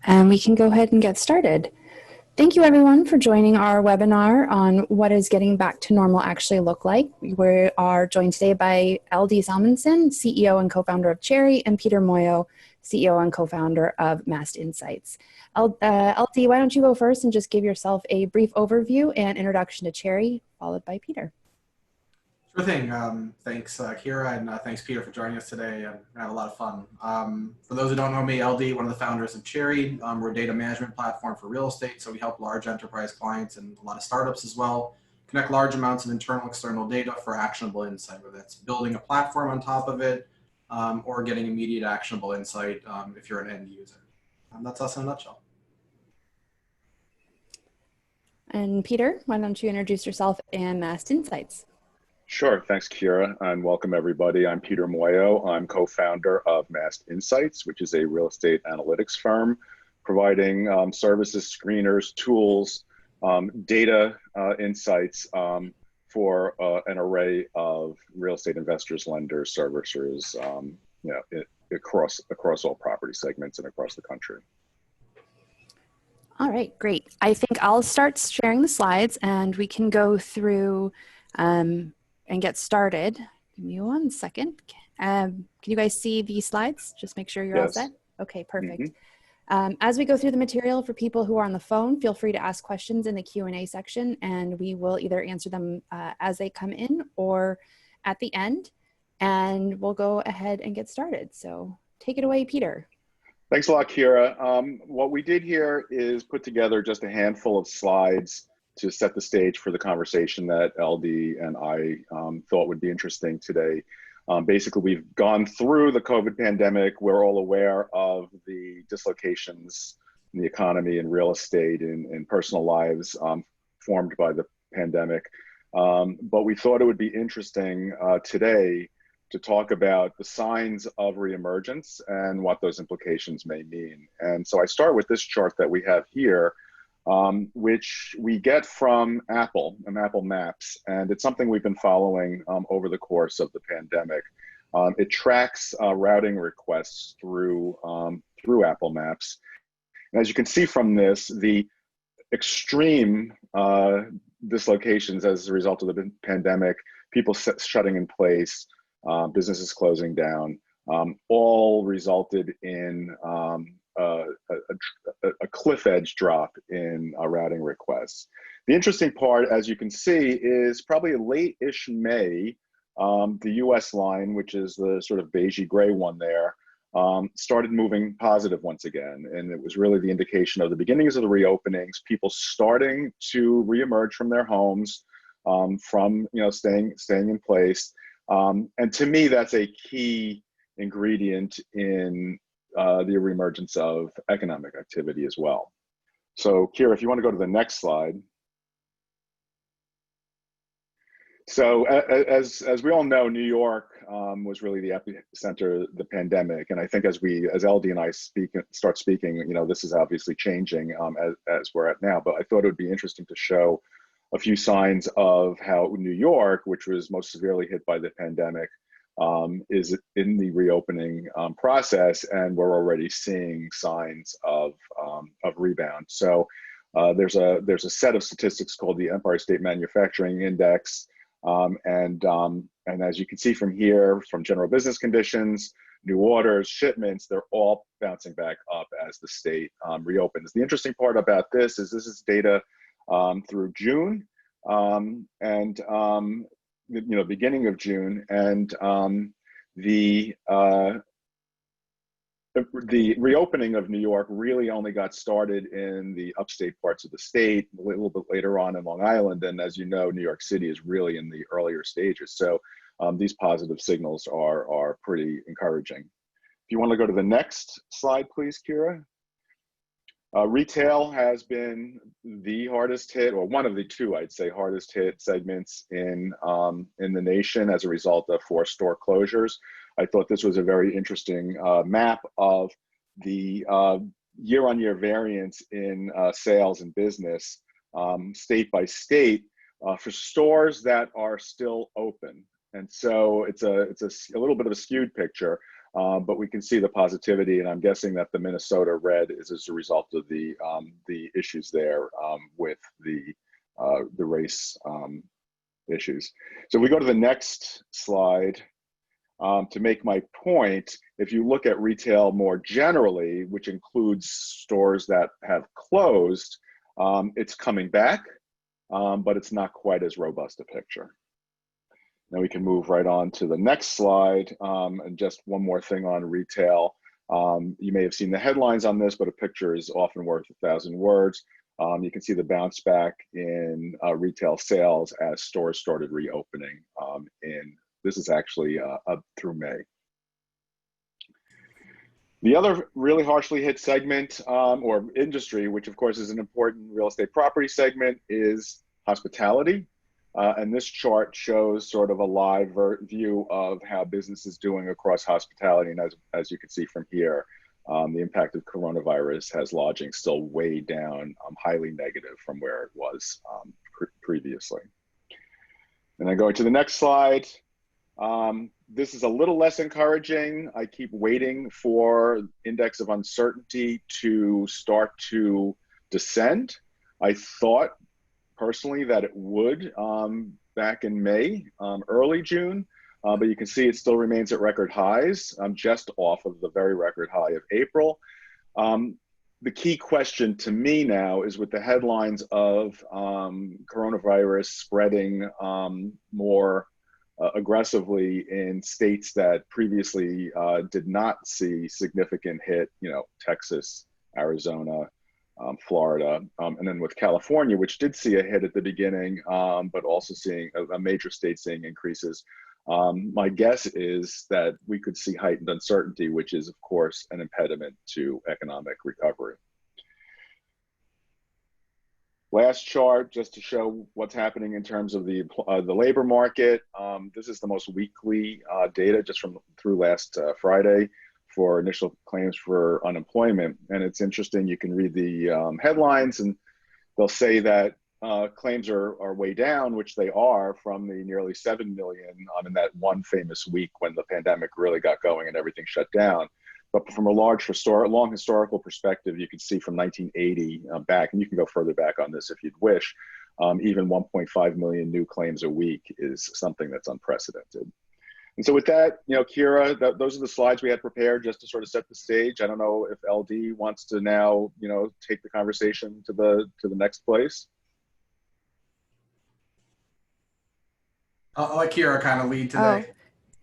And we can go ahead and get started. Thank you everyone for joining our webinar on what is getting back to normal actually look like. We are joined today by LD Salmanson, CEO and co-founder of Cherre, and Peter Muoio, CEO and co-founder of Mast Insights. LD, why don't you go first and just give yourself a brief overview and introduction to Cherre, followed by Peter. Sure thing. Thanks, Kira, and thanks, Peter, for joining us today. I had a lot of fun. For those who don't know me, LD, one of the founders of Cherre. We're a data management platform for real estate, so we help large enterprise clients and a lot of startups as well connect large amounts of internal and external data for actionable insight, whether that's building a platform on top of it or getting immediate actionable insight if you're an end user. That's us in a nutshell. And Peter, why don't you introduce yourself and Mast Insights? Sure. Thanks, Kira, and welcome everybody. I'm Peter Muoio. I'm co-founder of Mast Insights, which is a real estate analytics firm providing services, screeners, tools, data insights for an array of real estate investors, lenders, servicers, across all property segments and across the country. All right, great. I think I'll start sharing the slides and we can go through and get started. Give me 1 second. Can you guys see the slides? Just make sure you're all set. Okay, perfect. As we go through the material, for people who are on the phone, feel free to ask questions in the Q&A section and we will either answer them as they come in or at the end, and we'll go ahead and get started. So take it away, Peter. Thanks a lot, Kira. What we did here is put together just a handful of slides to set the stage for the conversation that LD and I thought would be interesting today. Basically, we've gone through the COVID pandemic. We're all aware of the dislocations in the economy and real estate and personal lives formed by the pandemic. But we thought it would be interesting today to talk about the signs of reemergence and what those implications may mean. And so I start with this chart that we have here, which we get from Apple and Apple Maps. And it's something we've been following over the course of the pandemic. It tracks routing requests through Apple Maps. And as you can see from this, the extreme dislocations as a result of the pandemic, people shutting in place, businesses closing down, all resulted in a cliff edge drop in routing requests. The interesting part, as you can see, is probably late-ish May, the US line, which is the sort of beigey gray one there, started moving positive once again. And it was really the indication of the beginnings of the reopenings, people starting to reemerge from their homes, from staying in place. And to me, that's a key ingredient in the reemergence of economic activity as well. So Kira, if you want to go to the next slide. So as we all know, New York was really the epicenter of the pandemic. And I think as LD and I start speaking, this is obviously changing as we're at now, but I thought it would be interesting to show a few signs of how New York, which was most severely hit by the pandemic, is in the reopening process, and we're already seeing signs of rebound. So there's a set of statistics called the Empire State Manufacturing Index, and as you can see from here, from general business conditions, new orders, shipments, they're all bouncing back up as the state reopens. The interesting part about this is data through June, beginning of June, and the reopening of New York really only got started in the upstate parts of the state, a little bit later on in Long Island, and as you know, New York City is really in the earlier stages. So these positive signals are pretty encouraging. If you want to go to the next slide, please, Kira. Retail has been the hardest hit, or one of the two, I'd say, hardest hit segments in the nation as a result of forced store closures. I thought this was a very interesting map of the year-on-year variance in sales and business, state by state, for stores that are still open. And so it's a little bit of a skewed picture. but we can see the positivity, and I'm guessing that the Minnesota red is as a result of the issues there with the race issues. So if we go to the next slide, to make my point, if you look at retail more generally, which includes stores that have closed, it's coming back, but it's not quite as robust a picture. Now we can move right on to the next slide. And just one more thing on retail. You may have seen the headlines on this, but a picture is often worth 1,000 words. You can see the bounce back in retail sales as stores started reopening. This is actually up through May. The other really harshly hit segment or industry, which of course is an important real estate property segment, is hospitality. And this chart shows sort of a live view of how business is doing across hospitality. And as you can see from here, the impact of coronavirus has lodging still way down, highly negative from where it was previously. And then going to the next slide. This is a little less encouraging. I keep waiting for index of uncertainty to start to descend. I thought personally that it would back in May, early June, but you can see it still remains at record highs, just off of the very record high of April. The key question to me now is with the headlines of coronavirus spreading more aggressively in states that previously did not see significant hit, Texas, Arizona, Florida, and then with California, which did see a hit at the beginning, but also seeing a major state seeing increases. My guess is that we could see heightened uncertainty, which is of course an impediment to economic recovery. Last chart, just to show what's happening in terms of the labor market. This is the most weekly data just through last Friday for initial claims for unemployment. And it's interesting, you can read the headlines and they'll say that claims are way down, which they are, from the nearly 7 million in that one famous week when the pandemic really got going and everything shut down. But from a long historical perspective, you can see from 1980 back, and you can go further back on this if you'd wish, even 1.5 million new claims a week is something that's unprecedented. And so with that, Kira, those are the slides we had prepared just to sort of set the stage. I don't know if LD wants to now, take the conversation to the next place. I'll let Kira kind of lead today.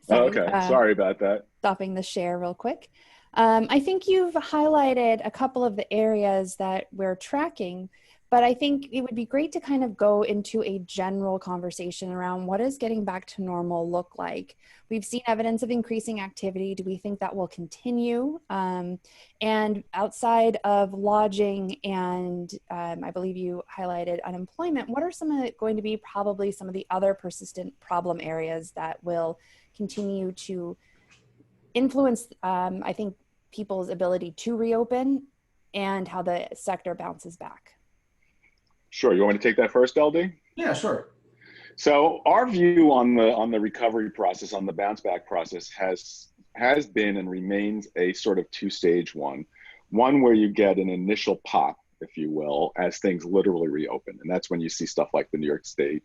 Sorry. Okay, sorry about that. Stopping the share real quick. I think you've highlighted a couple of the areas that we're tracking, but I think it would be great to kind of go into a general conversation around what does getting back to normal look like? We've seen evidence of increasing activity. Do we think that will continue? And outside of lodging and I believe you highlighted unemployment, what are going to be probably some of the other persistent problem areas that will continue to influence, I think, people's ability to reopen and how the sector bounces back? Sure. You want me to take that first, LD? Yeah, sure. So our view on the recovery process, on the bounce back process, has been and remains a sort of two-stage one where you get an initial pop, if you will, as things literally reopen. And that's when you see stuff like the New York State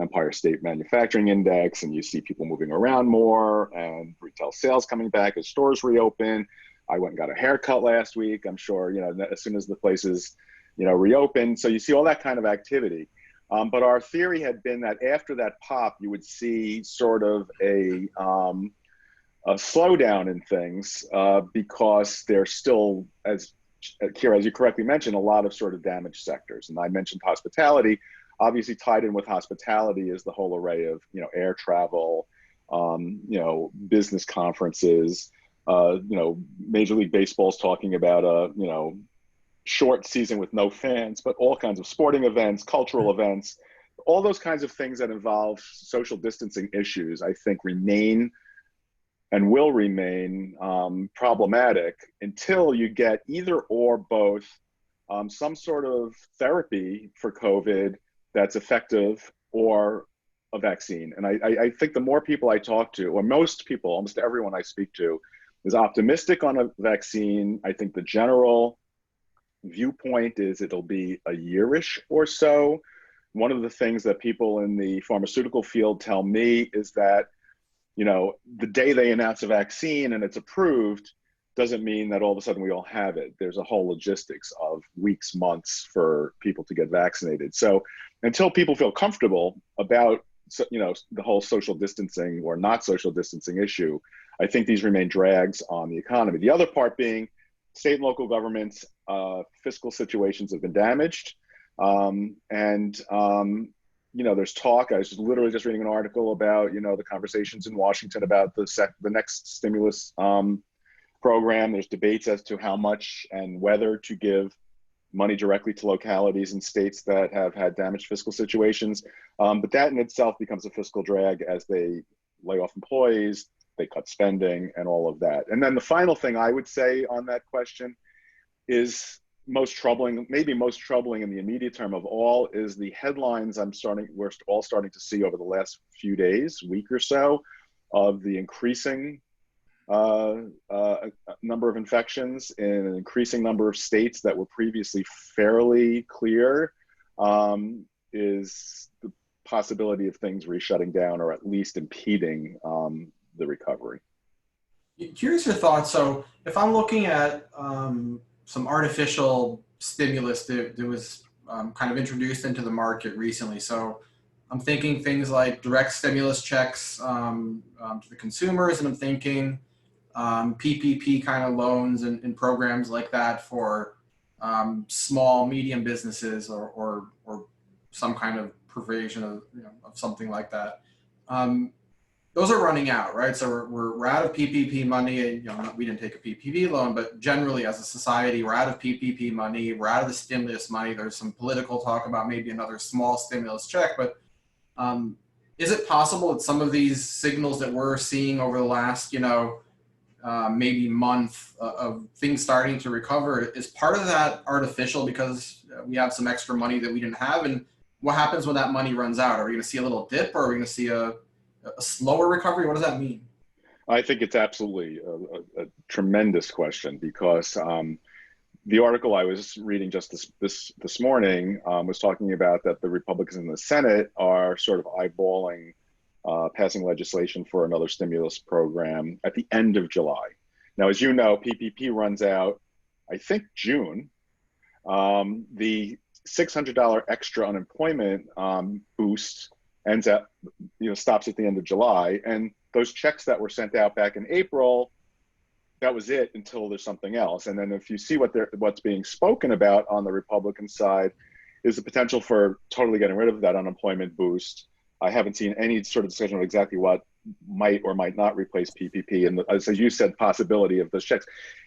Empire State Manufacturing Index, and you see people moving around more and retail sales coming back as stores reopen. I went and got a haircut last week. I'm sure, as soon as the places, reopen. So you see all that kind of activity. But our theory had been that after that pop, you would see sort of a slowdown in things because there's still, as Kira, as you correctly mentioned, a lot of sort of damaged sectors. And I mentioned hospitality. Obviously tied in with hospitality is the whole array of, air travel, business conferences, Major League Baseball's talking about a, short season with no fans, but all kinds of sporting events, cultural events, all those kinds of things that involve social distancing issues, I think remain and will remain problematic until you get either or both some sort of therapy for COVID that's effective or a vaccine. And I think the more people I talk to, or most people, almost everyone I speak to, is optimistic on a vaccine. I think the general viewpoint is it'll be a yearish or so. One of the things that people in the pharmaceutical field tell me is that, you know, the day they announce a vaccine and it's approved doesn't mean that all of a sudden we all have it. There's a whole logistics of weeks, months for people to get vaccinated. So until people feel comfortable about, you know, the whole social distancing or not social distancing issue, I think these remain drags on the economy. The other part being state and local governments' fiscal situations have been damaged. You know, there's talk, I was literally just reading an article about, you know, the conversations in Washington about the next stimulus program. There's debates as to how much and whether to give money directly to localities and states that have had damaged fiscal situations. But that in itself becomes a fiscal drag as they lay off employees, they cut spending and all of that. And then the final thing I would say on that question is most troubling, maybe most troubling in the immediate term of all, is the headlines we're all starting to see over the last few days, week or so, of the increasing number of infections in an increasing number of states that were previously fairly clear, is the possibility of things re-shutting down or at least impeding the recovery. Curious your thoughts. So if I'm looking at some artificial stimulus that was kind of introduced into the market recently. So I'm thinking things like direct stimulus checks to the consumers, and I'm thinking PPP kind of loans and programs like that for small, medium businesses or some kind of provision of, you know, of something like that. Those are running out, right? So we're out of PPP money. You know, we didn't take a PPP loan, but generally as a society, we're out of PPP money. We're out of the stimulus money. There's some political talk about maybe another small stimulus check, but is it possible that some of these signals that we're seeing over the last, you know, maybe month of things starting to recover, is part of that artificial because we have some extra money that we didn't have? And what happens when that money runs out? Are we going to see a little dip, or are we going to see a slower recovery? What does that mean? I think it's absolutely a tremendous question, because the article I was reading just this morning was talking about that the Republicans in the Senate are sort of eyeballing passing legislation for another stimulus program at the end of July. Now, as you know, PPP runs out, I think, June. The $600 extra unemployment boost ends up, you know, stops at the end of July. And those checks that were sent out back in April, that was it until there's something else. And then if you see what's being spoken about on the Republican side is the potential for totally getting rid of that unemployment boost. I haven't seen any sort of discussion of exactly what might or might not replace PPP. And as you said, possibility of those checks.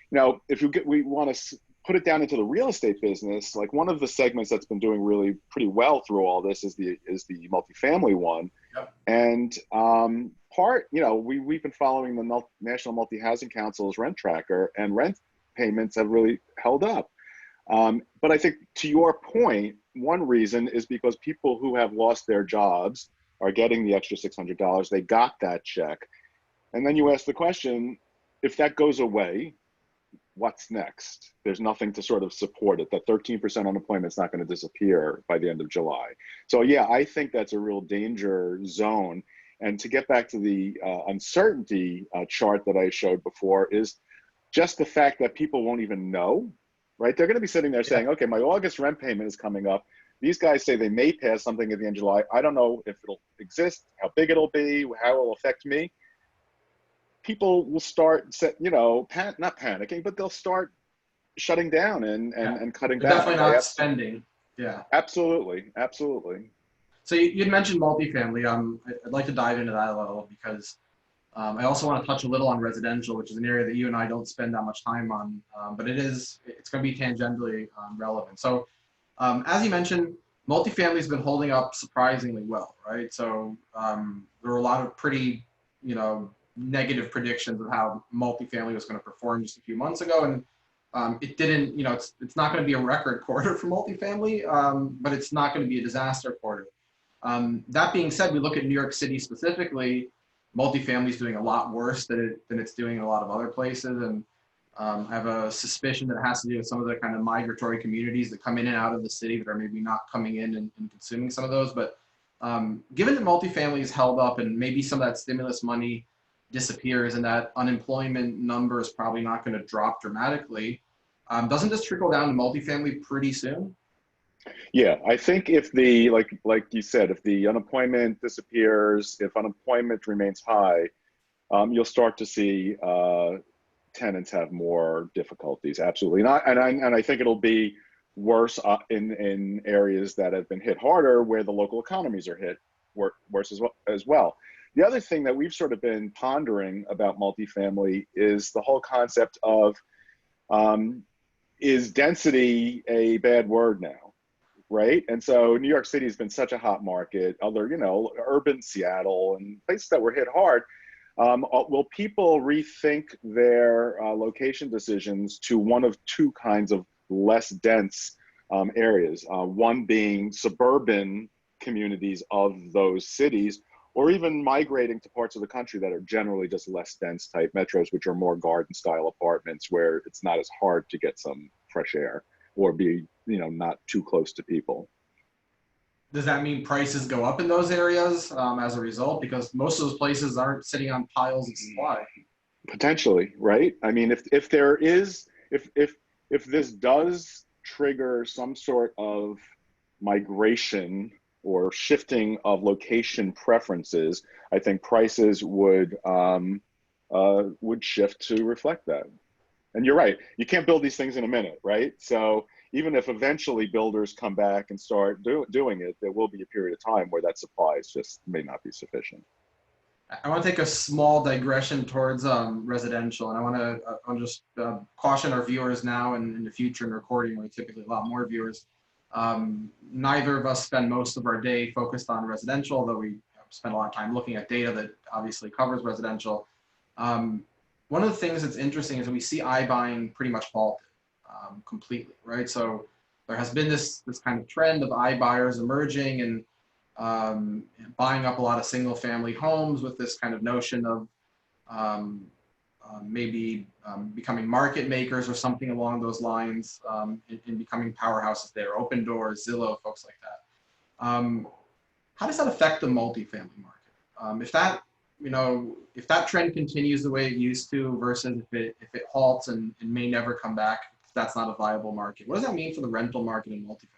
Now, if we want to put it down into the real estate business, like one of the segments that's been doing really pretty well through all this is the multifamily one. Yep. And you know, we've been following the National Multi-Housing Council's rent tracker, and rent payments have really held up. But I think, to your point, one reason is because people who have lost their jobs are getting the extra $600. They got that check. And then you ask the question, if that goes away, what's next? There's nothing to sort of support it. That 13% unemployment is not going to disappear by the end of July. So yeah, I think that's a real danger zone. And to get back to the uncertainty chart that I showed before, is just the fact that people won't even know, right? They're going to be sitting there saying, okay, my August rent payment is coming up. These guys say they may pass something at the end of July. I don't know if it'll exist, how big it'll be, how it will affect me. People will start, you know, not panicking, but they'll start shutting down and cutting back. Definitely not spending. Yeah. Absolutely. Absolutely. So you'd mentioned multifamily. I'd like to dive into that a little, because I also want to touch a little on residential, which is an area that you and I don't spend that much time on, but it's going to be tangentially relevant. So as you mentioned, multifamily has been holding up surprisingly well, right? So there were a lot of pretty, you know, negative predictions of how multifamily was going to perform just a few months ago, and it didn't. You know, it's not going to be a record quarter for multifamily, but it's not going to be a disaster quarter. That being said, we look at New York City specifically. multifamily is doing a lot worse than it's doing in a lot of other places. And I have a suspicion that it has to do with some of the kind of migratory communities that come in and out of the city that are maybe not coming in and consuming some of those. But given that multifamily is held up and maybe some of that stimulus money disappears and that unemployment number is probably not going to drop dramatically, doesn't this trickle down to multifamily pretty soon? Yeah, I think if the like you said, if the unemployment disappears, if unemployment remains high, you'll start to see tenants have more difficulties. Absolutely not, and I think it'll be worse in areas that have been hit harder, where the local economies are hit worse as well. The other thing that we've sort of been pondering about multifamily is the whole concept of is density a bad word now, right? And so New York City has been such a hot market, other, urban Seattle and places that were hit hard. Will people rethink their location decisions to one of two kinds of less dense areas? One being suburban communities of those cities, or even migrating to parts of the country that are generally just less dense type metros, which are more garden style apartments where it's not as hard to get some fresh air or be, not too close to people. Does that mean prices go up in those areas as a result? Because most of those places aren't sitting on piles of supply. Potentially, right? I mean, if there is, if this does trigger some sort of migration or shifting of location preferences, I think prices would shift to reflect that. And you're right, you can't build these things in a minute, right? So even if eventually builders come back and start doing it, there will be a period of time where that supply just may not be sufficient. I want to take a small digression towards residential, and I want to just caution our viewers now and in the future in recording, where typically a lot more viewers. Neither of us spend most of our day focused on residential, although we spend a lot of time looking at data that obviously covers residential. One of the things that's interesting is that we see iBuying pretty much halted completely, right? So there has been this kind of trend of iBuyers emerging and buying up a lot of single family homes with this kind of notion of maybe becoming market makers or something along those lines, in becoming powerhouses there, Open Doors, Zillow, folks like that. How does that affect the multifamily market? If that trend continues the way it used to versus if it halts and may never come back, if that's not a viable market, what does that mean for the rental market in multifamily?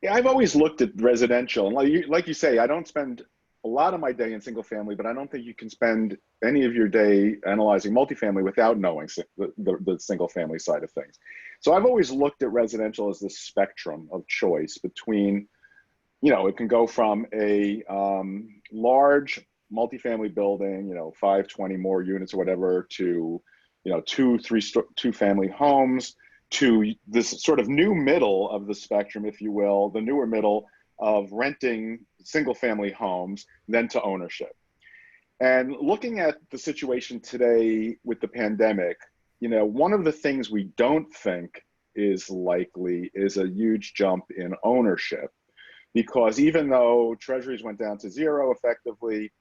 Yeah, I've always looked at residential, and like you say, I don't spend a lot of my day in single family, but I don't think you can spend any of your day analyzing multifamily without knowing the single family side of things. So I've always looked at residential as this spectrum of choice between, it can go from a large multifamily building, 5, 20 more units or whatever, to, 2 family homes, to this sort of new middle of the spectrum, if you will, the newer middle of renting single family homes, then to ownership. And looking at the situation today with the pandemic, one of the things we don't think is likely is a huge jump in ownership, because even though treasuries went down to zero effectively,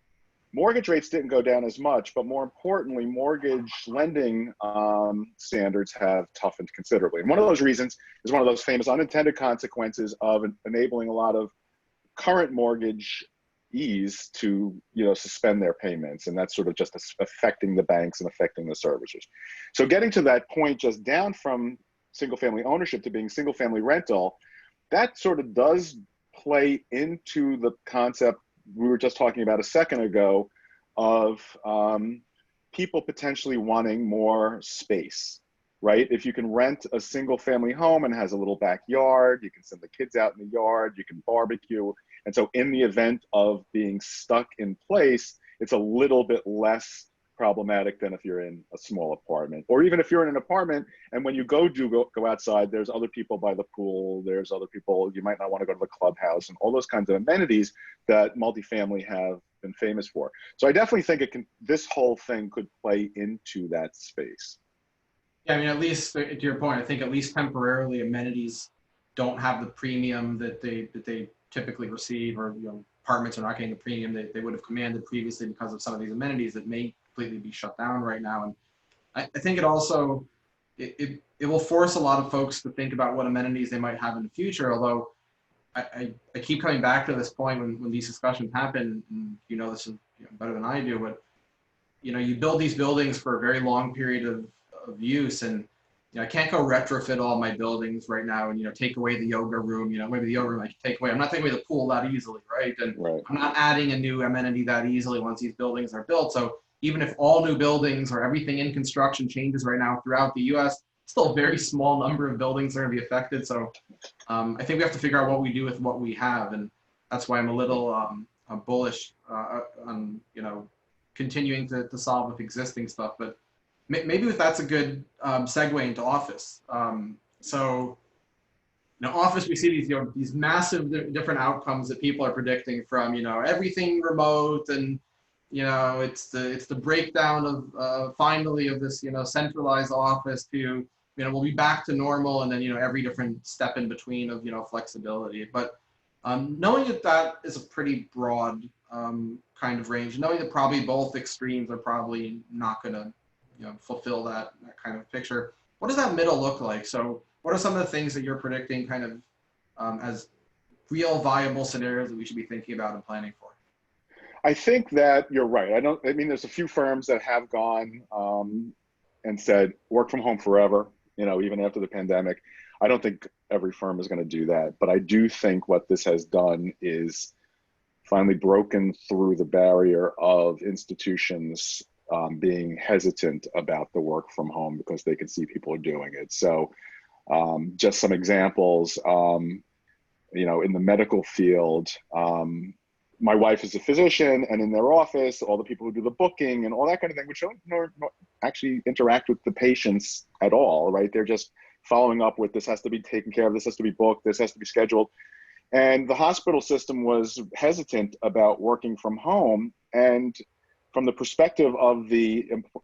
mortgage rates didn't go down as much, but more importantly, mortgage lending standards have toughened considerably. And one of those reasons is one of those famous unintended consequences of enabling a lot of current mortgagees to, suspend their payments. And that's sort of just affecting the banks and affecting the servicers. So getting to that point, just down from single family ownership to being single family rental, that sort of does play into the concept we were just talking about a second ago of people potentially wanting more space, right? If you can rent a single family home and has a little backyard, you can send the kids out in the yard, you can barbecue. And so in the event of being stuck in place, it's a little bit less problematic than if you're in a small apartment, or even if you're in an apartment and when you go outside, there's other people by the pool, there's other people, you might not want to go to the clubhouse and all those kinds of amenities that multifamily have been famous for. So I definitely think this whole thing could play into that space. Yeah, I mean, at least to your point, I think at least temporarily amenities don't have the premium that they typically receive, or apartments are not getting a premium they would have commanded previously because of some of these amenities that may completely be shut down right now. And I think it also, it will force a lot of folks to think about what amenities they might have in the future, although I keep coming back to this point when these discussions happen, and you know this is better than I do, but you build these buildings for a very long period of use, and I can't go retrofit all my buildings right now and take away the yoga room. Maybe the yoga room I can take away. I'm not taking away the pool that easily, right? And Right. I'm not adding a new amenity that easily once these buildings are built. So even if all new buildings or everything in construction changes right now throughout the U.S., still a very small number of buildings are going to be affected. So I think we have to figure out what we do with what we have, and that's why I'm a little bullish on continuing to solve with existing stuff. But maybe that's a good segue into office. So office, we see these massive different outcomes that people are predicting from everything remote, and it's the breakdown of finally of this centralized office to we'll be back to normal, and then every different step in between of flexibility. But knowing that is a pretty broad kind of range, knowing that probably both extremes are probably not going to fulfill that kind of picture. What does that middle look like? So what are some of the things that you're predicting kind of as real viable scenarios that we should be thinking about and planning for? I think that you're right. I mean, there's a few firms that have gone and said work from home forever, even after the pandemic. I don't think every firm is going to do that, but I do think what this has done is finally broken through the barrier of institutions being hesitant about the work from home because they can see people are doing it. So just some examples, in the medical field, my wife is a physician, and in their office, all the people who do the booking and all that kind of thing, which don't actually interact with the patients at all, right? They're just following up with, this has to be taken care of, this has to be booked, this has to be scheduled. And the hospital system was hesitant about working from home. And from the perspective of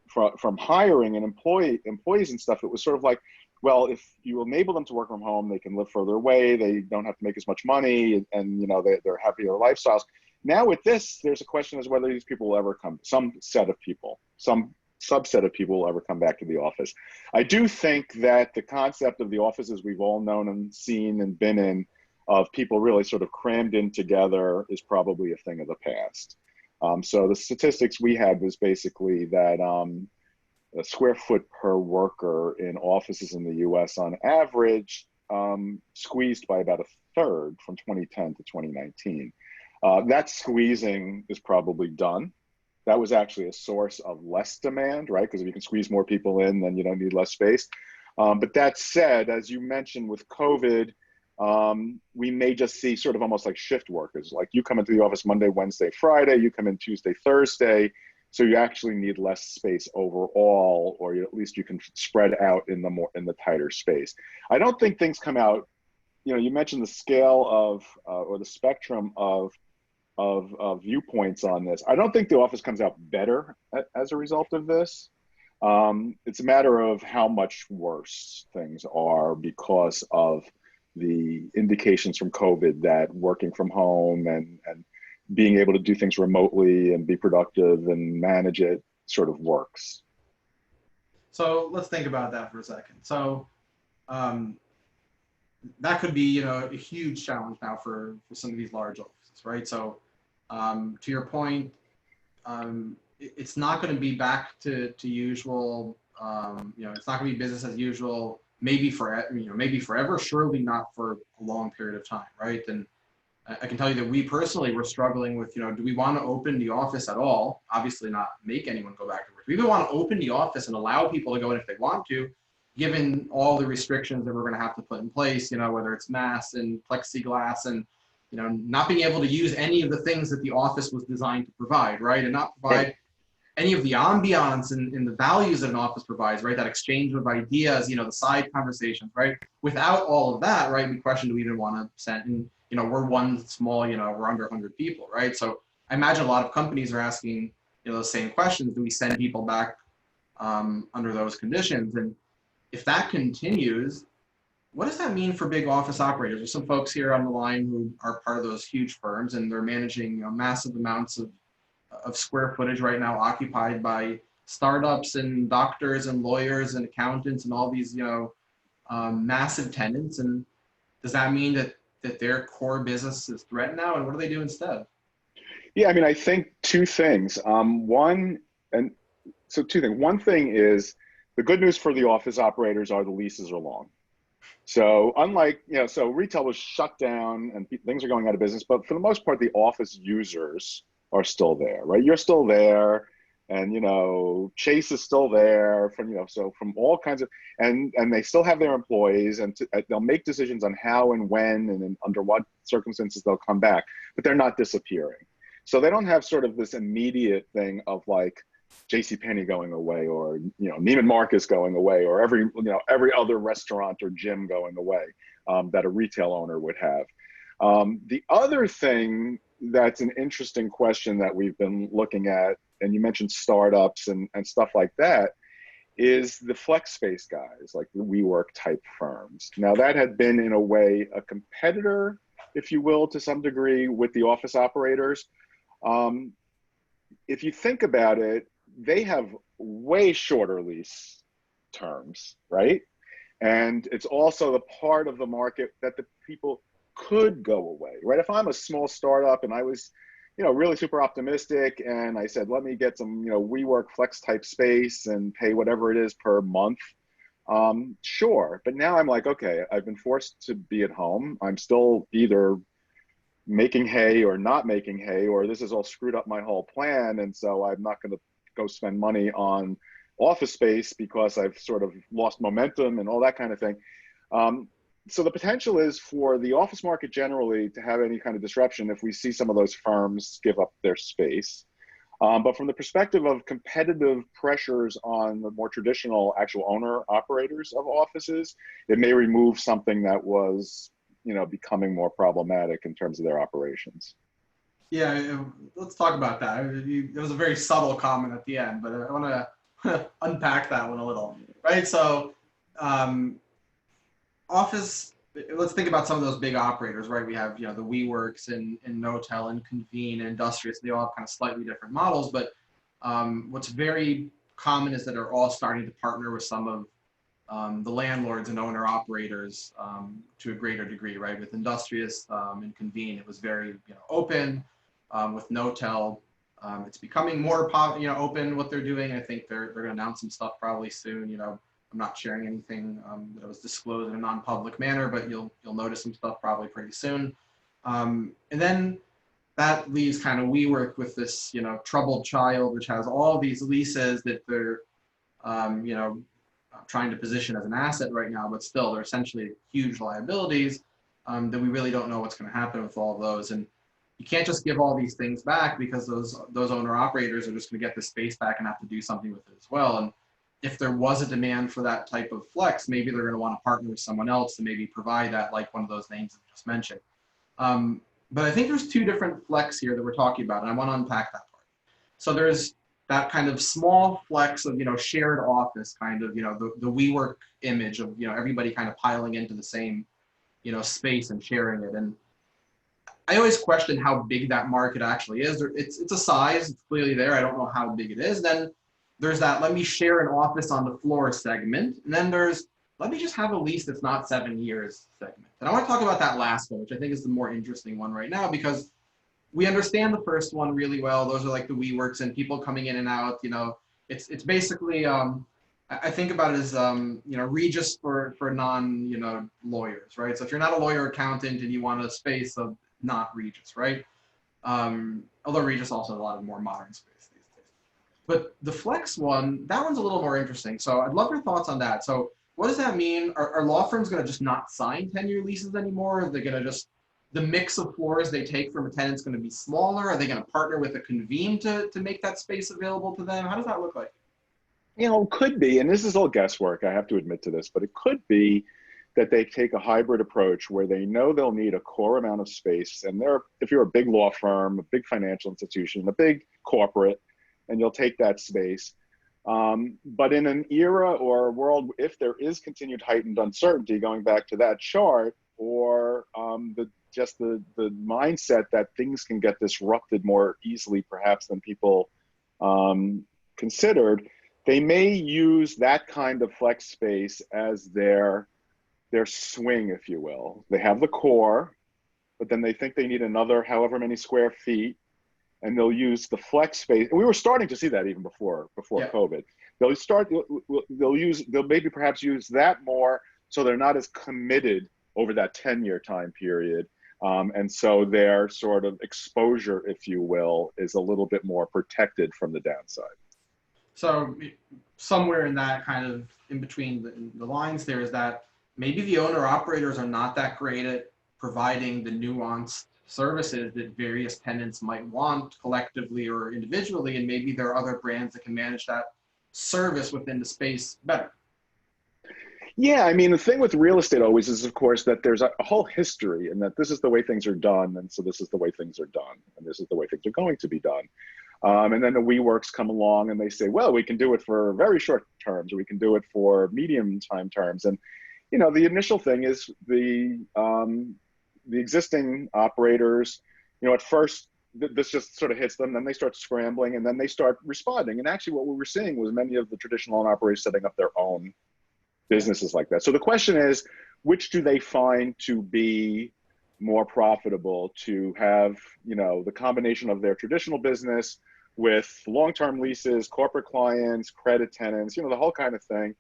from hiring and employees and stuff, it was sort of like, well, if you enable them to work from home, they can live further away, they don't have to make as much money, and they're happier lifestyles. Now with this, there's a question as whether these people will ever come, some subset of people will ever come back to the office. I do think that the concept of the offices we've all known and seen and been in, of people really sort of crammed in together, is probably a thing of the past. So the statistics we had was basically that a square foot per worker in offices in the US on average squeezed by about a third from 2010 to 2019. That squeezing is probably done. That was actually a source of less demand, right? Because if you can squeeze more people in, then you don't need less space. But that said, as you mentioned with COVID, we may just see sort of almost like shift workers. Like you come into the office Monday, Wednesday, Friday, you come in Tuesday, Thursday. So you actually need less space overall, or at least you can spread out in the tighter space. I don't think things come out, you mentioned the scale of, or the spectrum of viewpoints on this. I don't think the office comes out better as a result of this. It's a matter of how much worse things are because of the indications from COVID that working from home and being able to do things remotely and be productive and manage it sort of works. So let's think about that for a second. So that could be, a huge challenge now for some of these large offices, right? So to your point, it's not going to be back to usual. It's not going to be business as usual. Maybe forever. Surely not for a long period of time, right? And I can tell you that we personally were struggling with, do we want to open the office at all? Obviously not make anyone go back to work. We even want to open the office and allow people to go in if they want to, given all the restrictions that we're going to have to put in place, whether it's Mast and plexiglass and, not being able to use any of the things that the office was designed to provide, right? And not provide any of the ambiance and the values that an office provides, right? That exchange of ideas, the side conversations, right? Without all of that, right, we question, do we even want to send, and, we're one small, we're under 100 people, right? So I imagine a lot of companies are asking, those same questions. Do we send people back under those conditions? And if that continues, what does that mean for big office operators? There's some folks here on the line who are part of those huge firms, and they're managing massive amounts of square footage right now, occupied by startups and doctors and lawyers and accountants and all these massive tenants. And does that mean that their core business is threatened now? And what do they do instead? Yeah, I mean, I think two things. Two things. One thing is the good news for the office operators are the leases are long. So unlike, so retail was shut down and things are going out of business, but for the most part, the office users are still there, right? You're still there, and Chase is still there so from all kinds of, and they still have their employees, and they'll make decisions on how and when and under what circumstances they'll come back, but they're not disappearing. So they don't have sort of this immediate thing of like JCPenney going away, or Neiman Marcus going away, or every other restaurant or gym going away that a retail owner would have. The other thing that's an interesting question that we've been looking at, and you mentioned startups and stuff like that, is the flex space guys, like the WeWork type firms. Now that had been in a way a competitor, if you will, to some degree with the office operators. If you think about it, they have way shorter lease terms, right? And it's also the part of the market that the people could go away, right? If I'm a small startup and I was, really super optimistic, and I said, let me get some, WeWork flex type space and pay whatever it is per month, sure. But now I'm like, okay, I've been forced to be at home. I'm still either making hay or not making hay, or this has all screwed up my whole plan. And so I'm not going to go spend money on office space because I've sort of lost momentum and all that kind of thing. So the potential is for the office market generally to have any kind of disruption if we see some of those firms give up their space. But from the perspective of competitive pressures on the more traditional actual owner operators of offices, it may remove something that was becoming more problematic in terms of their operations. Yeah, let's talk about that. It was a very subtle comment at the end, but I want to unpack that one a little, right? So, office. Let's think about some of those big operators, right? We have the WeWorks and Knotel and Convene and Industrious. They all have kind of slightly different models, but what's very common is that they're all starting to partner with some of the landlords and owner operators to a greater degree, right? With Industrious and Convene, it was very open. With Knotel, it's becoming more open what they're doing. I think they're going to announce some stuff probably soon. I'm not sharing anything that was disclosed in a non-public manner, but you'll notice some stuff probably pretty soon. And then that leaves kind of WeWork with this troubled child, which has all these leases that they're trying to position as an asset right now, but still they're essentially huge liabilities that we really don't know what's going to happen with all of those. And you can't just give all these things back, because those owner operators are just going to get the space back and have to do something with it as well. And if there was a demand for that type of flex, maybe they're going to want to partner with someone else to maybe provide that, like one of those names I just mentioned. But I think there's two different flex here that we're talking about, and I want to unpack that part. So there's that kind of small flex of shared office, kind of the WeWork image of everybody kind of piling into the same space and sharing it. And I always question how big that market actually is. It's a size, it's clearly there. I don't know how big it is. Then there's that let me share an office on the floor segment. And then there's let me just have a lease that's not 7 years segment. And I want to talk about that last one, which I think is the more interesting one right now, because we understand the first one really well. Those are like the WeWorks and people coming in and out. It's basically I think about it as Regis for non lawyers, right? So if you're not a lawyer accountant and you want a space of not Regis, right? Although Regis also has a lot of more modern space these days. But the flex one, that one's a little more interesting. So I'd love your thoughts on that. So what does that mean? Are law firms going to just not sign 10-year leases anymore? Are they going to just, the mix of floors they take from a tenant's going to be smaller? Are they going to partner with a Convene to make that space available to them? How does that look like? Could be, and this is all guesswork, I have to admit to this, but it could be that they take a hybrid approach where they know they'll need a core amount of space. And if you're a big law firm, a big financial institution, a big corporate, and you'll take that space. But in an era or a world, if there is continued heightened uncertainty, going back to that chart, or the mindset that things can get disrupted more easily, perhaps than people considered, they may use that kind of flex space as their swing, if you will. They have the core, but then they think they need another however many square feet, and they'll use the flex space. And we were starting to see that even before COVID. They'll maybe perhaps use that more, so they're not as committed over that 10-year time period. And so their sort of exposure, if you will, is a little bit more protected from the downside. So somewhere in that kind of in between the lines there is that maybe the owner operators are not that great at providing the nuanced services that various tenants might want collectively or individually, and maybe there are other brands that can manage that service within the space better. Yeah, I mean, the thing with real estate always is, of course, that there's a whole history, and that this is the way things are done, and so this is the way things are done, and this is the way things are going to be done. And then the WeWorks come along and they say, well, we can do it for very short terms, or we can do it for medium time terms. And, you know, the initial thing is the existing operators, you know, at first this just sort of hits them, then they start scrambling, and then they start responding. And actually what we were seeing was many of the traditional owner operators setting up their own businesses like that. So the question is, which do they find to be more profitable, to have, you know, the combination of their traditional business with long-term leases, corporate clients, credit tenants, you know, the whole kind of thing.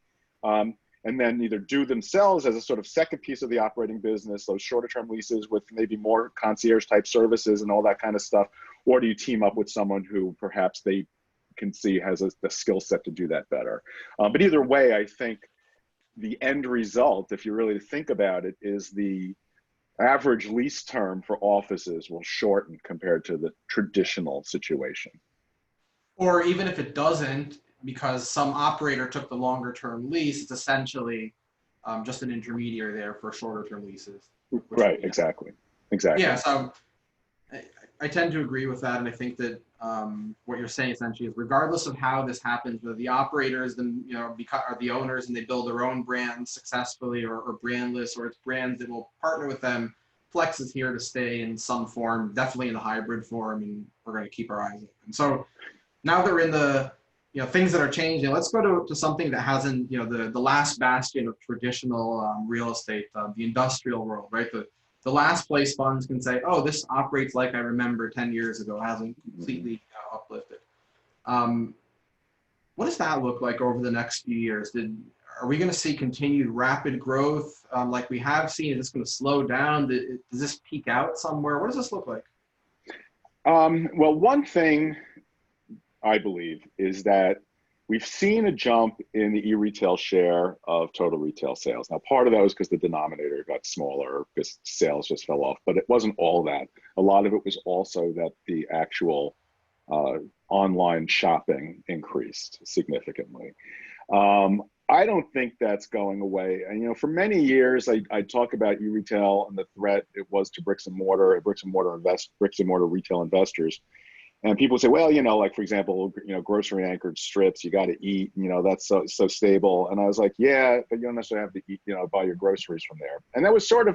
And then either do themselves as a sort of second piece of the operating business, those shorter term leases with maybe more concierge type services and all that kind of stuff, or do you team up with someone who perhaps they can see has the skill set to do that better? But either way, I think the end result, if you really think about it, is the average lease term for offices will shorten compared to the traditional situation. Or even if it doesn't, because some operator took the longer term lease, it's essentially just an intermediary there for shorter term leases. Right, exactly. Yeah, so I tend to agree with that, and I think that what you're saying essentially is, regardless of how this happens, whether the operators then are the owners and they build their own brands successfully, or brandless, or it's brands that will partner with them, Flex is here to stay in some form, definitely in a hybrid form, and we're going to keep our eyes open. So now that we're in the things that are changing, let's go to something that hasn't, the last bastion of traditional real estate, the industrial world, right? The last place funds can say, oh, this operates like I remember 10 years ago, hasn't completely uplifted. What does that look like over the next few years? Are we going to see continued rapid growth like we have seen? Is this going to slow down? Does this peak out somewhere? What does this look like? Well, one thing I believe is that we've seen a jump in the e-retail share of total retail sales. Now, part of that was because the denominator got smaller, because sales just fell off, but it wasn't all that. A lot of it was also that the actual online shopping increased significantly. I don't think that's going away. And, for many years, I talk about e-retail and the threat it was to bricks and mortar retail investors. And people say, well, like, for example, grocery anchored strips, you got to eat, that's so stable. And I was like, yeah, but you don't necessarily have to eat, buy your groceries from there. And that was sort of,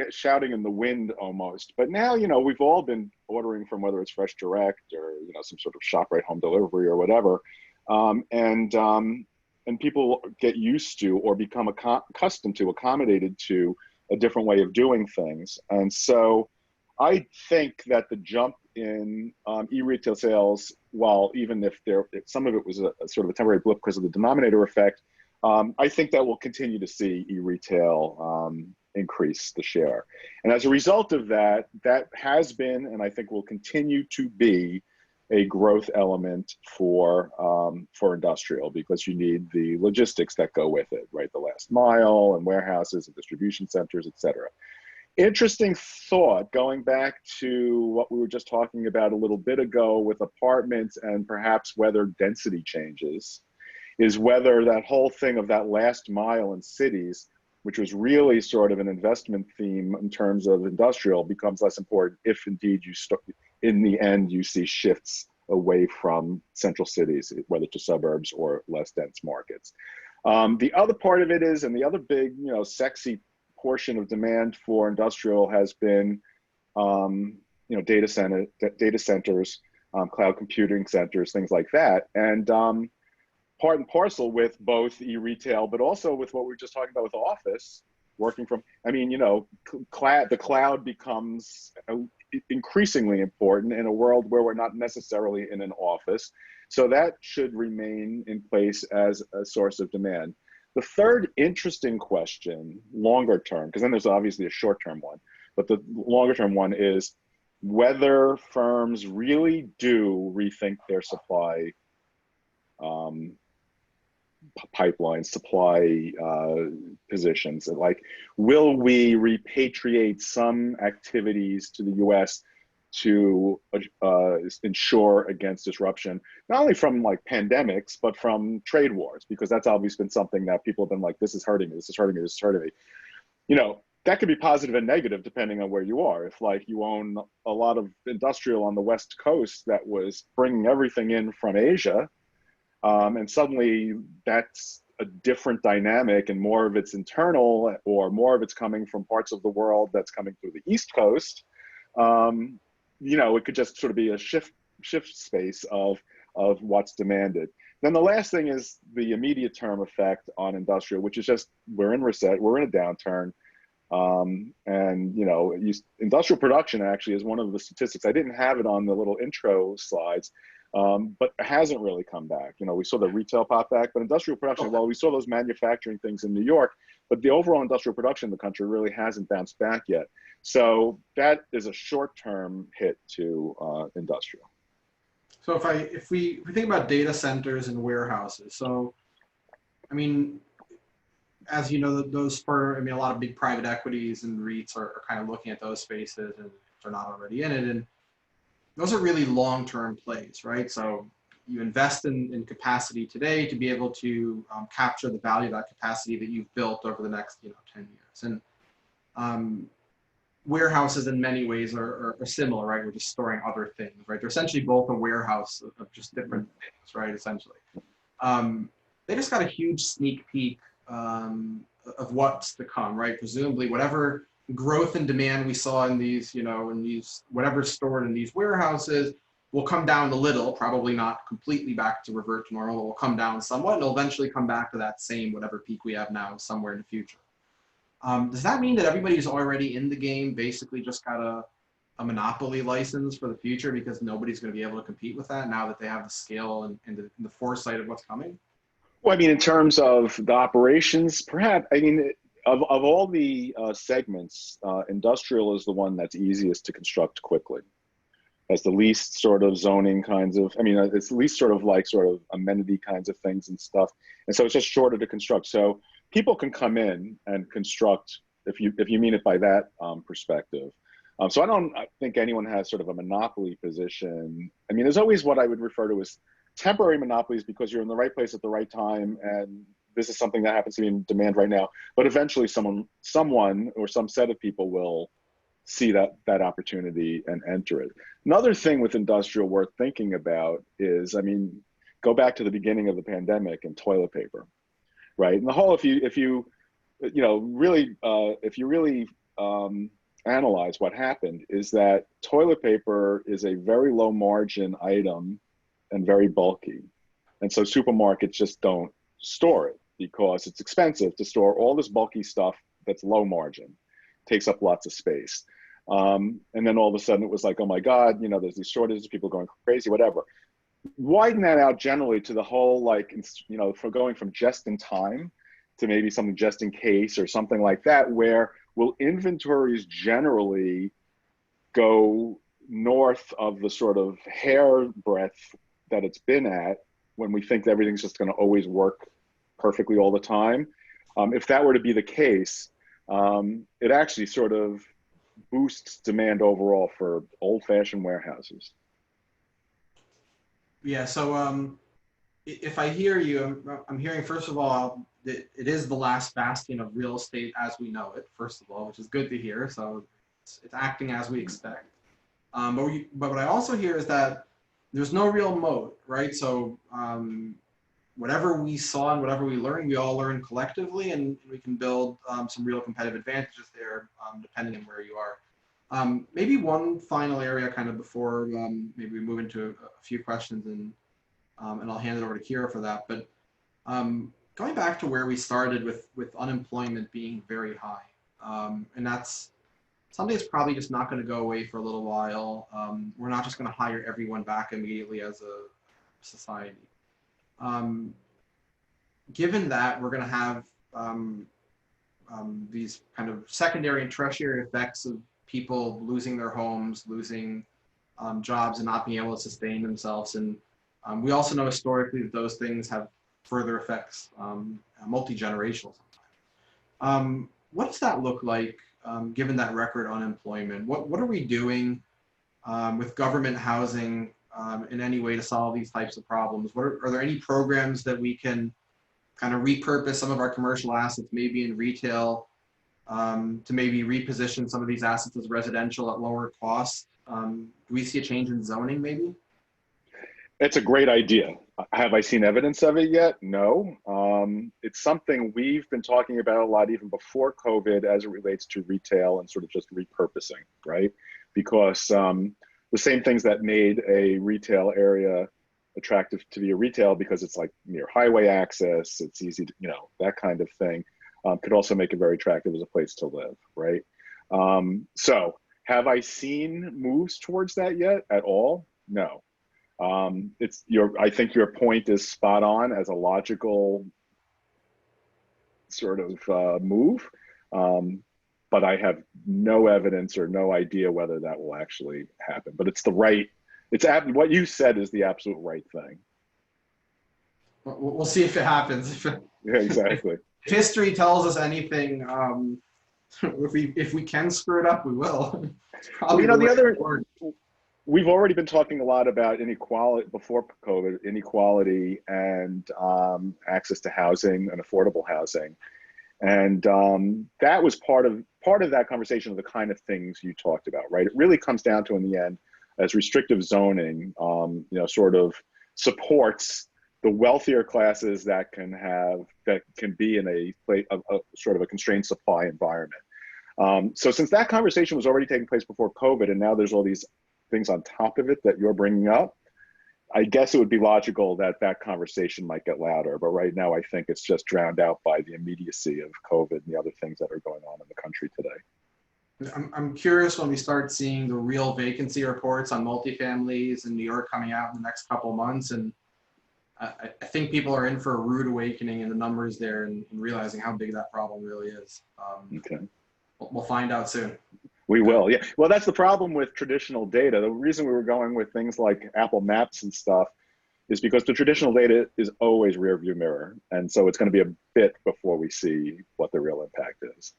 shouting in the wind almost. But now, we've all been ordering from, whether it's Fresh Direct or, some sort of ShopRite home delivery or whatever. And people get used to, or become accustomed to, accommodated to a different way of doing things. And so I think that the jump in e-retail sales, while even if some of it was a sort of a temporary blip because of the denominator effect, I think that we'll continue to see e-retail increase the share. And as a result of that, that has been, and I think will continue to be, a growth element for industrial, because you need the logistics that go with it, right? The last mile and warehouses and distribution centers, et cetera. Interesting thought, going back to what we were just talking about a little bit ago with apartments and perhaps whether density changes, is whether that whole thing of that last mile in cities, which was really sort of an investment theme in terms of industrial, becomes less important if indeed in the end you see shifts away from central cities, whether to suburbs or less dense markets. The other part of it is, and the other big, sexy portion of demand for industrial has been, data centers, cloud computing centers, things like that. And part and parcel with both e-retail, but also with what we were just talking about with office, working from, the cloud becomes increasingly important in a world where we're not necessarily in an office. So that should remain in place as a source of demand. The third interesting question, longer term, because then there's obviously a short-term one, but the longer term one is whether firms really do rethink their supply pipelines, supply positions. Like, will we repatriate some activities to the US to ensure against disruption, not only from like pandemics, but from trade wars, because that's obviously been something that people have been like, this is hurting me, this is hurting me, this is hurting me. That could be positive and negative depending on where you are. If like you own a lot of industrial on the West Coast that was bringing everything in from Asia, and suddenly that's a different dynamic, and more of it's internal or more of it's coming from parts of the world that's coming through the East Coast, it could just sort of be a shift space of what's demanded. Then the last thing is the immediate term effect on industrial, which is just we're in a downturn. Industrial production actually is one of the statistics. I didn't have it on the little intro slides, but it hasn't really come back. We saw the retail pop back, but industrial production, well, we saw those manufacturing things in New York, but the overall industrial production in the country really hasn't bounced back yet. So that is a short-term hit to industrial. So if we think about data centers and warehouses, as you know, those spur, a lot of big private equities and REITs are kind of looking at those spaces, and if they're not already in it. And those are really long-term plays, right? So you invest in capacity today to be able to capture the value of that capacity that you've built over the next 10 years. And warehouses in many ways are similar, right? We're just storing other things, right? They're essentially both a warehouse of just different things, right? Essentially. They just got a huge sneak peek of what's to come, right? Presumably whatever growth and demand we saw in these, whatever's stored in these warehouses will come down a little, probably not completely back to revert to normal, it will come down somewhat, and it'll eventually come back to that same whatever peak we have now somewhere in the future. Does that mean that everybody who's already in the game basically just got a monopoly license for the future because nobody's going to be able to compete with that now that they have the scale and the foresight of what's coming? Well, in terms of the operations, perhaps, of all the segments, industrial is the one that's easiest to construct quickly. Has the least sort of zoning kinds of, it's the least sort of amenity kinds of things and stuff. And so it's just shorter to construct. So people can come in and construct, if you mean it by that perspective. So I think anyone has sort of a monopoly position. There's always what I would refer to as temporary monopolies because you're in the right place at the right time, and this is something that happens to be in demand right now. But eventually someone or some set of people will see that opportunity and enter it. Another thing with industrial worth thinking about is, go back to the beginning of the pandemic and toilet paper, right? And the whole, if you really analyze what happened, is that toilet paper is a very low margin item and very bulky. And so supermarkets just don't store it because it's expensive to store all this bulky stuff that's low margin, takes up lots of space. And then all of a sudden it was like, oh my God, there's these shortages, people going crazy, whatever. Widen that out generally to the whole, for going from just in time to maybe something just in case or something like that, where will inventories generally go north of the sort of hair breadth that it's been at when we think that everything's just going to always work perfectly all the time? If that were to be the case, it actually sort of boosts demand overall for old-fashioned warehouses. Yeah, so if I hear you, I'm hearing, first of all, that it is the last bastion of real estate as we know it, first of all, which is good to hear. So it's acting as we expect. But what I also hear is that there's no real moat, right? So whatever we saw and whatever we learned, we all learn collectively, and we can build some real competitive advantages there, depending on where you are. Maybe one final area, kind of before maybe we move into a few questions, and I'll hand it over to Kira for that. But going back to where we started with unemployment being very high, and that's something that's probably just not going to go away for a little while. We're not just going to hire everyone back immediately as a society. Given that we're going to have these kind of secondary and tertiary effects of people losing their homes, losing jobs, and not being able to sustain themselves, and we also know historically that those things have further effects, multi-generational sometimes. What does that look like, given that record unemployment? What are we doing with government housing in any way to solve these types of problems? Are there any programs that we can kind of repurpose some of our commercial assets, maybe in retail, to maybe reposition some of these assets as residential at lower cost? Do we see a change in zoning maybe? It's a great idea. Have I seen evidence of it yet? No. It's something we've been talking about a lot even before COVID as it relates to retail and sort of just repurposing, right? Because the same things that made a retail area attractive to be a retail, because it's like near highway access, it's easy to, that kind of thing, could also make it very attractive as a place to live, right? So have I seen moves towards that yet at all? No. I think your point is spot on as a logical sort of move, but I have no evidence or no idea whether that will actually happen. But what you said is the absolute right thing. We'll see if it happens. Yeah, exactly. If history tells us anything, if we can screw it up, we will. We've already been talking a lot about inequality before COVID, inequality and access to housing and affordable housing. And that was part of that conversation of the kind of things you talked about, right? It really comes down to, in the end, as restrictive zoning, sort of supports the wealthier classes that can be in a sort of a constrained supply environment. So since that conversation was already taking place before COVID, and now there's all these things on top of it that you're bringing up, I guess it would be logical that that conversation might get louder. But right now, I think it's just drowned out by the immediacy of COVID and the other things that are going on in the country today. I'm curious when we start seeing the real vacancy reports on multifamilies in New York coming out in the next couple of months. And I think people are in for a rude awakening in the numbers there and realizing how big that problem really is. Okay. We'll find out soon. We will, yeah. Well, that's the problem with traditional data. The reason we were going with things like Apple Maps and stuff is because the traditional data is always rear view mirror. And so it's going to be a bit before we see what the real impact is.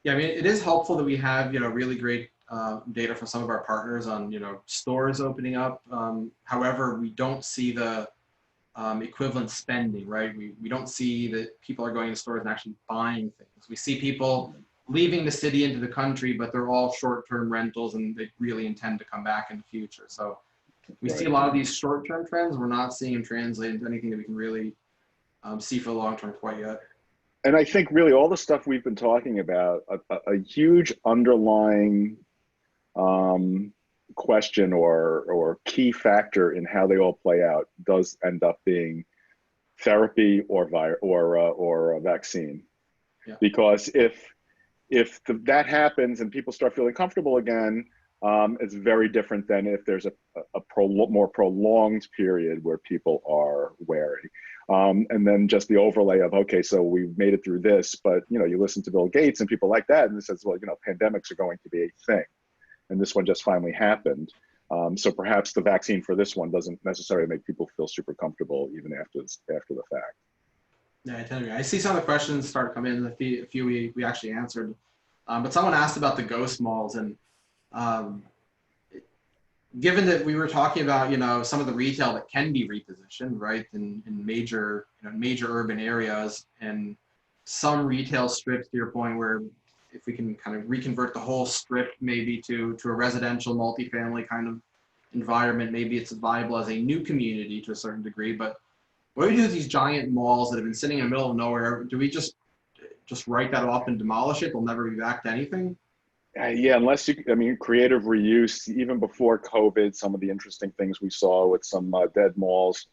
Yeah, I mean, it is helpful that we have, really great data from some of our partners on, stores opening up. However, we don't see the equivalent spending, right? We don't see that people are going to stores and actually buying things. We see people leaving the city into the country, but they're all short-term rentals and they really intend to come back in the future. So we see a lot of these short-term trends. We're not seeing them translate into anything that we can really see for the long-term quite yet. And I think really all the stuff we've been talking about, a huge underlying question or key factor in how they all play out does end up being therapy or a vaccine. Yeah. Because if that happens and people start feeling comfortable again, it's very different than if there's a more prolonged period where people are wary. And then just the overlay of, okay, so we've made it through this, but you listen to Bill Gates and people like that, and it says, well, pandemics are going to be a thing, and this one just finally happened. So perhaps the vaccine for this one doesn't necessarily make people feel super comfortable even after the fact. Yeah, I tell you, I see some of the questions start coming in. A few we actually answered, but someone asked about the ghost malls, and given that we were talking about some of the retail that can be repositioned, right, in major urban areas, and some retail strips, to your point, where if we can kind of reconvert the whole strip maybe to a residential multifamily kind of environment, maybe it's viable as a new community to a certain degree, but what do we do with these giant malls that have been sitting in the middle of nowhere? Do we just write that off and demolish it? They'll never be back to anything? Yeah, unless you, I mean, creative reuse, even before COVID, some of the interesting things we saw with some dead malls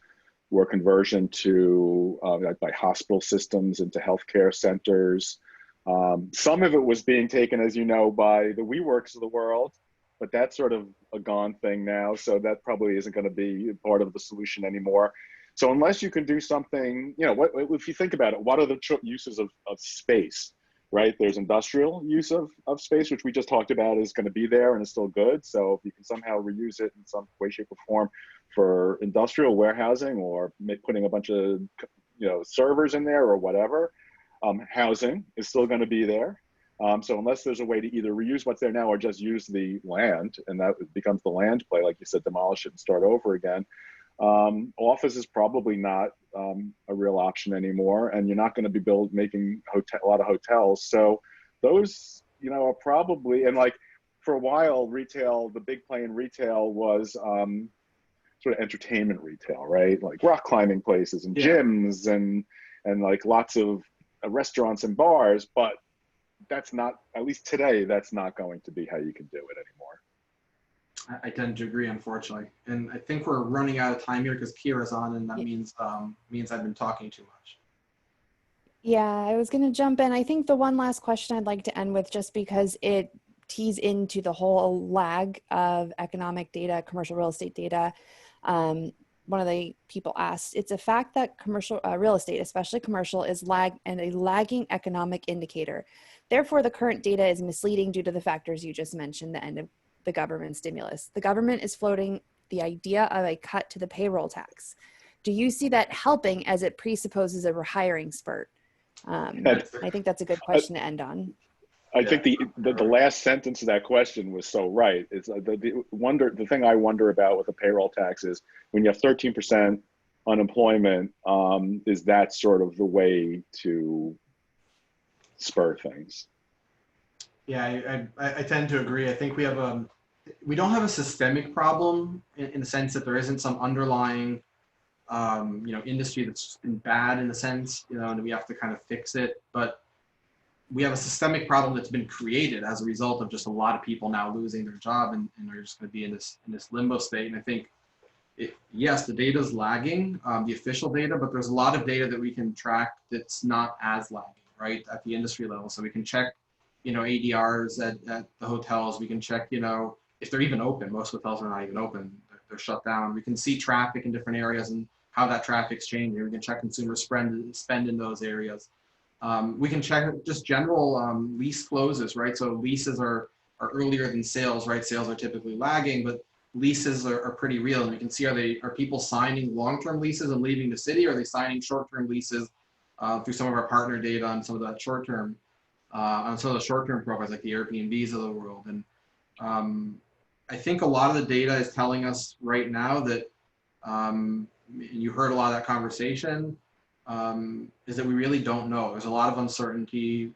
were conversion to like by hospital systems into healthcare centers. Some of it was being taken, as you know, by the WeWorks of the world, but that's sort of a gone thing now. So that probably isn't going to be part of the solution anymore. So unless you can do something, you know, if you think about it, what are the uses of space, right? There's industrial use of space, which we just talked about is going to be there and is still good. So if you can somehow reuse it in some way, shape, or form for industrial warehousing or putting a bunch of, you know, servers in there or whatever, housing is still going to be there. So unless there's a way to either reuse what's there now or just use the land, and that becomes the land play, like you said, demolish it and start over again, office is probably not a real option anymore, and you're not going to be making a lot of hotels. So those, you know, are probably, and like for a while, retail, the big play in retail was sort of entertainment retail, right? Like rock climbing places and gyms and like lots of restaurants and bars, but that's not, at least today, that's not going to be how you can do it anymore. I tend to agree, unfortunately. And I think we're running out of time here because Kira's on, and that means I've been talking too much. Yeah, I was going to jump in. I think the one last question I'd like to end with, just because it tees into the whole lag of economic data, commercial real estate data. One of the people asked, it's a fact that commercial real estate, especially commercial, is a lagging economic indicator. Therefore, the current data is misleading due to the factors you just mentioned, the end of the government stimulus. The government is floating the idea of a cut to the payroll tax. Do you see that helping, as it presupposes a rehiring spurt? I think that's a good question to end on. I think the last sentence of that question was so right. It's the thing I wonder about with the payroll tax is when you have 13% unemployment, is that sort of the way to spur things? Yeah, I tend to agree. I think we don't have a systemic problem in the sense that there isn't some underlying you know, industry that's been bad in a sense, you know, and we have to kind of fix it. But we have a systemic problem that's been created as a result of just a lot of people now losing their job and are just going to be in this limbo state. And I think, yes, the data is lagging, the official data, but there's a lot of data that we can track that's not as lagging, right, at the industry level. So we can check, you know, ADRs at the hotels. We can check, you know, if they're even open. Most hotels are not even open. They're shut down. We can see traffic in different areas and how that traffic's changing. We can check consumer spend in those areas. We can check just general lease closes, right? So leases are earlier than sales, right? Sales are typically lagging, but leases are pretty real. And we can see, are people signing long-term leases and leaving the city? Or are they signing short-term leases through some of our partner data on some of that short-term, on some of the short-term profiles like the Airbnbs of the world? And I think a lot of the data is telling us right now that, you heard a lot of that conversation, is that we really don't know. There's a lot of uncertainty.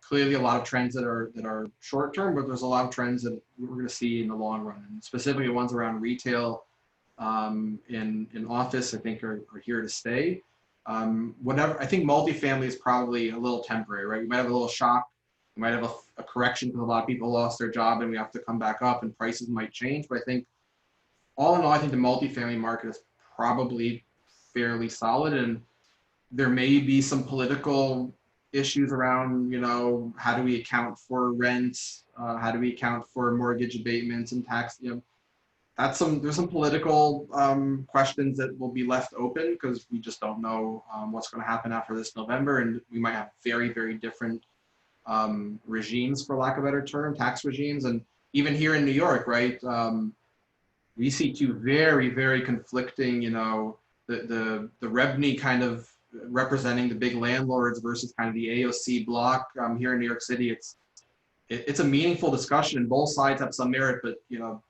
Clearly, a lot of trends that are short term, but there's a lot of trends that we're going to see in the long run, and specifically ones around retail, in office. I think are here to stay. Whatever. I think multifamily is probably a little temporary, right? We might have a little shock. We might have a correction because a lot of people lost their job and we have to come back up, and prices might change. But I think, all in all, I think the multifamily market is probably fairly solid, and there may be some political issues around, you know, how do we account for rents? How do we account for mortgage abatements and tax? You know, there's some political questions that will be left open because we just don't know what's going to happen after this November, and we might have very, very different regimes, for lack of a better term, tax regimes. And even here in New York, right, we see two very, very conflicting, you know, the REBNY kind of representing the big landlords versus kind of the AOC block here in New York City. It's a meaningful discussion, and both sides have some merit, but, you know,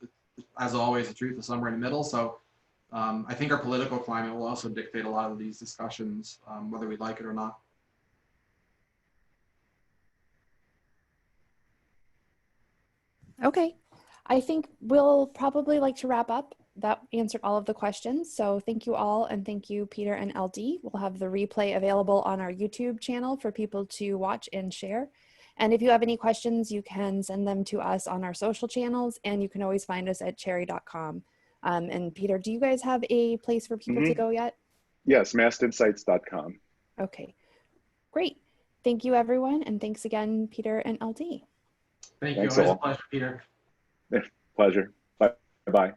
as always, the truth is somewhere in the middle. So I think our political climate will also dictate a lot of these discussions, whether we like it or not. Okay. I think we'll probably like to wrap up. That answered all of the questions. So thank you all, and thank you, Peter and LD. We'll have the replay available on our YouTube channel for people to watch and share. And if you have any questions, you can send them to us on our social channels, and you can always find us at cherre.com. And Peter, do you guys have a place for people to go yet? Yes, mastinsights.com. Okay, great. Thank you, everyone. And thanks again, Peter and LD. Thank you. Thanks Always a all. pleasure, Peter. Pleasure. Bye. Bye.